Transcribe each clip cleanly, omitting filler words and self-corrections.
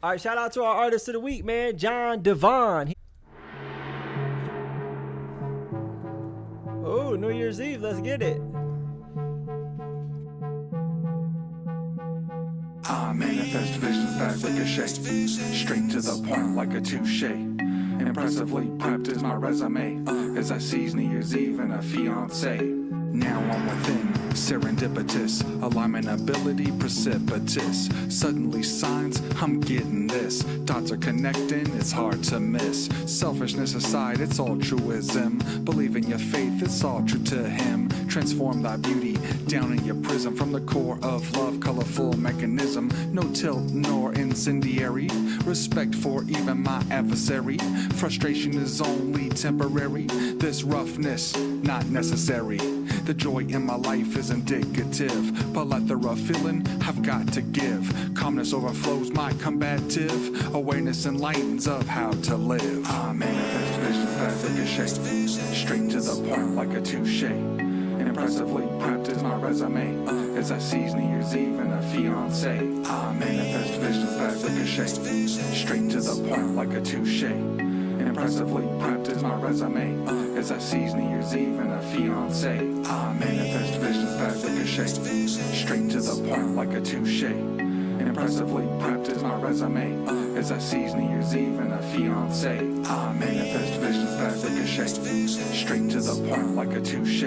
All right, shout out to our artist of the week, man, John Divon. Oh, New Year's Eve, let's get it. Manifest visions that ricochet, straight to the point like a touche. Impressively prepped is my resume, as I seize New Year's Eve and a fiance. Now I'm within, serendipitous, alignment ability precipitous. Suddenly signs, I'm getting this. Dots are connecting, it's hard to miss. Selfishness aside, it's altruism. Believe in your faith, it's all true to him. Transform thy beauty down in your prism. From the core of love, colorful mechanism. No tilt nor incendiary. Respect for even my adversary. Frustration is only temporary. This roughness, not necessary. The joy in my life is indicative. Plethora of feeling I've got to give. Calmness overflows my combative. Awareness enlightens of how to live. I manifest visions that ricochet, straight to the point like a touche. Impressively prepped is my resume, as I seize New Year's Eve and a fiance. I manifest visions that ricochet, straight to the point like a touche. Impressively prepped is my resume, as I seize New Year's Eve and a fiance. I manifest visions that ricochet, straight to the point like a touche. Impressively prepped is my resume, as I seize New Year's Eve and a fiance. I manifest visions that ricochet, straight to the point like a touche.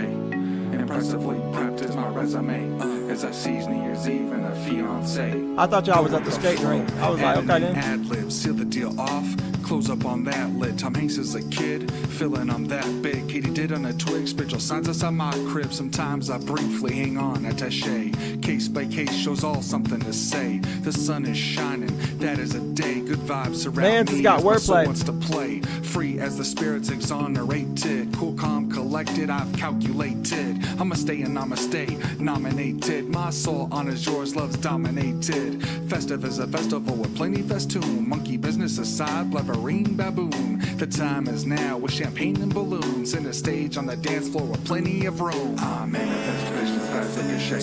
Impressively prepped is my resume, as I seize New Year's Eve and a fiance. I thought y'all was at the skating rink. I was like, okay then. Ad-lib, seal the deal off. Close up on that lid. Tom Hanks is a kid, feeling I'm that big. Katie did on a twig, spiritual signs outside my crib. Sometimes I briefly hang on, attache. Case by case shows all something to say. The sun is shining, that is a day. Good vibes surround me. Man's got wordplay. Wants to play, free as the spirits exonerated. Cool, calm, collected, I've calculated. I'ma stay and I'ma stay nominated. My soul honors yours, love's dominated. Festive is a festival with plenty festoon. Monkey business aside, blavering baboon. The time is now with champagne and balloons. In a stage on the dance floor with plenty of room. I manifest visions that ricochet,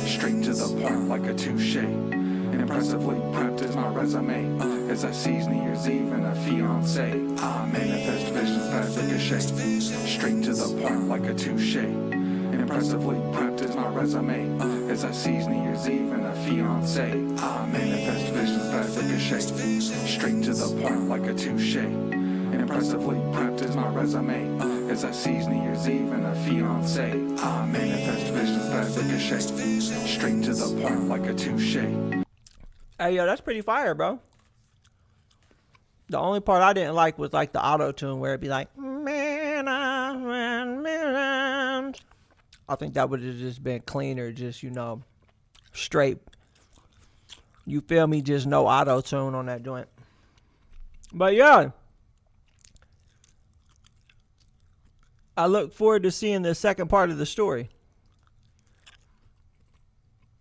straight to the point like a touche. Impressively prepped is my resume, as I seize New Year's Eve and a fiance. I manifest visions that ricochet, straight to the point like a touche. Impressively prepped is my resume, as I seize New Year's Eve and a fiance. I manifest visions that ricochet, straight to the point like a touche. Impressively prepped is my resume, as I seize New Year's Eve and a fiance. I manifest visions that ricochet, straight to the point like a touche. Hey, yo, that's pretty fire, bro. The only part I didn't like was like the auto tune where it'd be like, man, I think that would have just been cleaner, just, you know, straight. You feel me? Just no auto tune on that joint. But yeah, I look forward to seeing the second part of the story.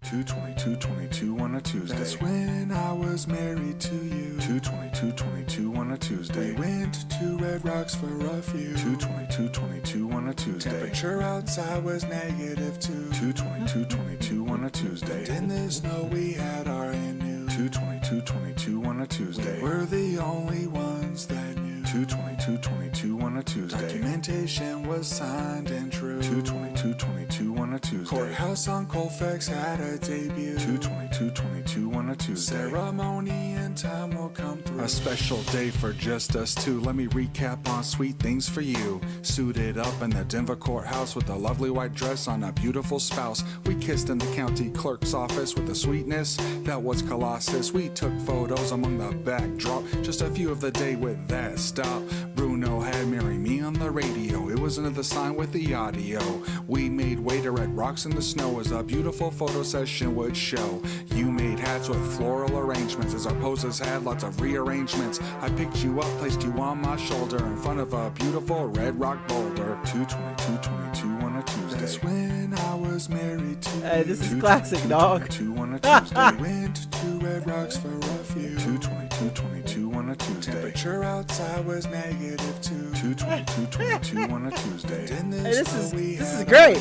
2/22/22 on a Tuesday. That's when I was married to you. 2/22/22 on a Tuesday. We went to Red Rocks for a few. 2/22/22 on a Tuesday. Temperature outside was -2. 2/22/22 on a Tuesday. In the snow we had our new. 2/22/22 on a Tuesday. We're the only ones that knew. 2/22/22 on a Tuesday. Documentation was signed and true. 2/22/22 on a Tuesday. Courthouse on Colfax had a debut. 2/22/22 on a Tuesday. Ceremony and time will come through. A special day for just us two. Let me recap on sweet things for you. Suited up in the Denver courthouse with a lovely white dress on a beautiful spouse. We kissed in the county clerk's office with a sweetness that was colossus. We took photos among the backdrop. Just a few of the day with that stop. Bruno had marry me on the radio. It was another sign with the audio. We made waiter at Rocks in the Snow as a beautiful photo session would show. You made hats with floral arrangements as our poses had lots of rearrangements. I picked you up, placed you on my shoulder in front of a beautiful red rock boulder. 2/22/22 on a Tuesday. That's when I was married to Hey, this is classic, dog. 2 on a Tuesday. Went to Red Rocks for a few. 2/22/22 on a Tuesday. Temperature outside was -2. 2/22/22 on a Tuesday. Hey, this is great.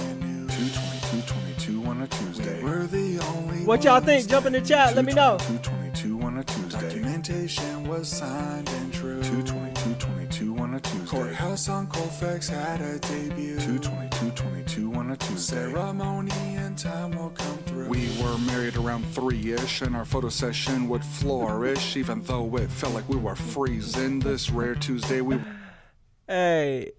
2/22/22 on a Tuesday. We're the only What y'all think? Jump in the chat. Let me know. 2/22 on a Tuesday. Documentation was signed and true. 2/22/22 on a Tuesday. Courthouse on Colfax had a debut. 2/22/22 on a Tuesday. Ceremony and time will come through. We were married around 3-ish, and our photo session would flourish, even though it felt like we were freezing. This rare Tuesday, we. Hey,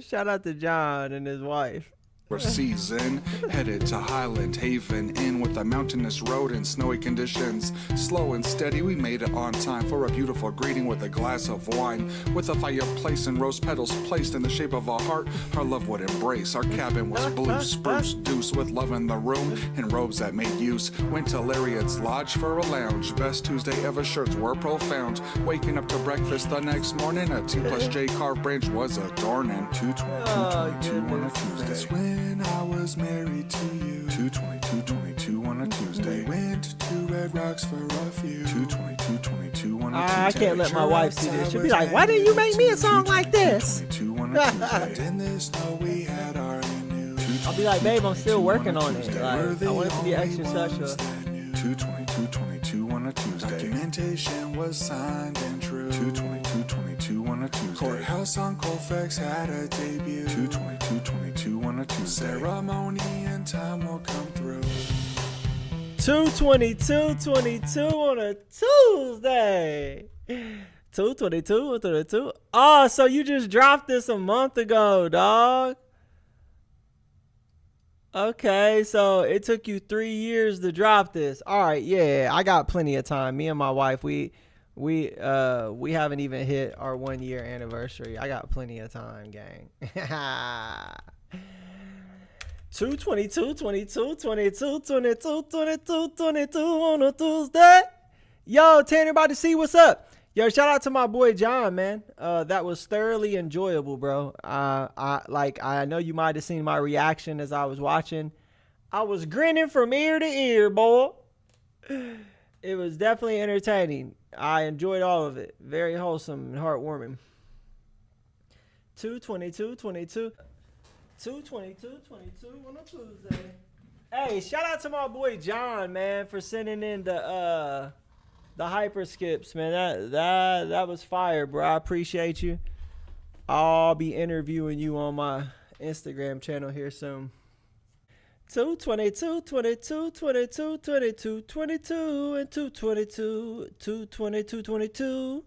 shout out to John and his wife. Season headed to Highland Haven Inn with a mountainous road and snowy conditions. Slow and steady, we made it on time for a beautiful greeting with a glass of wine. With a fireplace and rose petals placed in the shape of a heart, our love would embrace. Our cabin was blue spruce deuce with love in the room and robes that made use. Went to Lariat's Lodge for a lounge. Best Tuesday ever shirts were profound. Waking up to breakfast the next morning, a T+J carved branch was adorning. 2/22/22 on a Tuesday. That's when I was married to you. 2/22/22 on a Tuesday. We went to Red Rocks for a few. 2/22/22 on a Tuesday. I can't let my wife see this. She'll be like, why didn't you make me a song like this? 2/22 on a Tuesday. In the snow we had our new. I'll be like, babe, I'm still working on it. Like, I want it to be extra special. 2/22/22 on a Tuesday. Documentation was signed and true. 2/22/22 on a Tuesday. Courthouse on Colfax had a debut. 2/22/22 on a Tuesday. Ceremony and time will come through. 2/22/22 on a Tuesday. 2/22/22. Oh, so you just dropped this a month ago, dog. Okay, so it took you 3 years to drop this. All right, yeah, I got plenty of time. Me and my wife, we haven't even hit our 1 year anniversary. I got plenty of time, gang. 2/22/22 on a Tuesday. Yo, Tanner about to see what's up. Yo, shout out to my boy John, man. That was thoroughly enjoyable, bro. I know you might have seen my reaction as I was watching. I was grinning from ear to ear, boy. It was definitely entertaining. I enjoyed all of it. Very wholesome and heartwarming. 2/22/22 on a Tuesday. Hey, shout out to my boy John, man, for sending in the hyper skips, man. That was fire, bro. I appreciate you. I'll be interviewing you on my Instagram channel here soon. 2/22/22 and 2/22/22.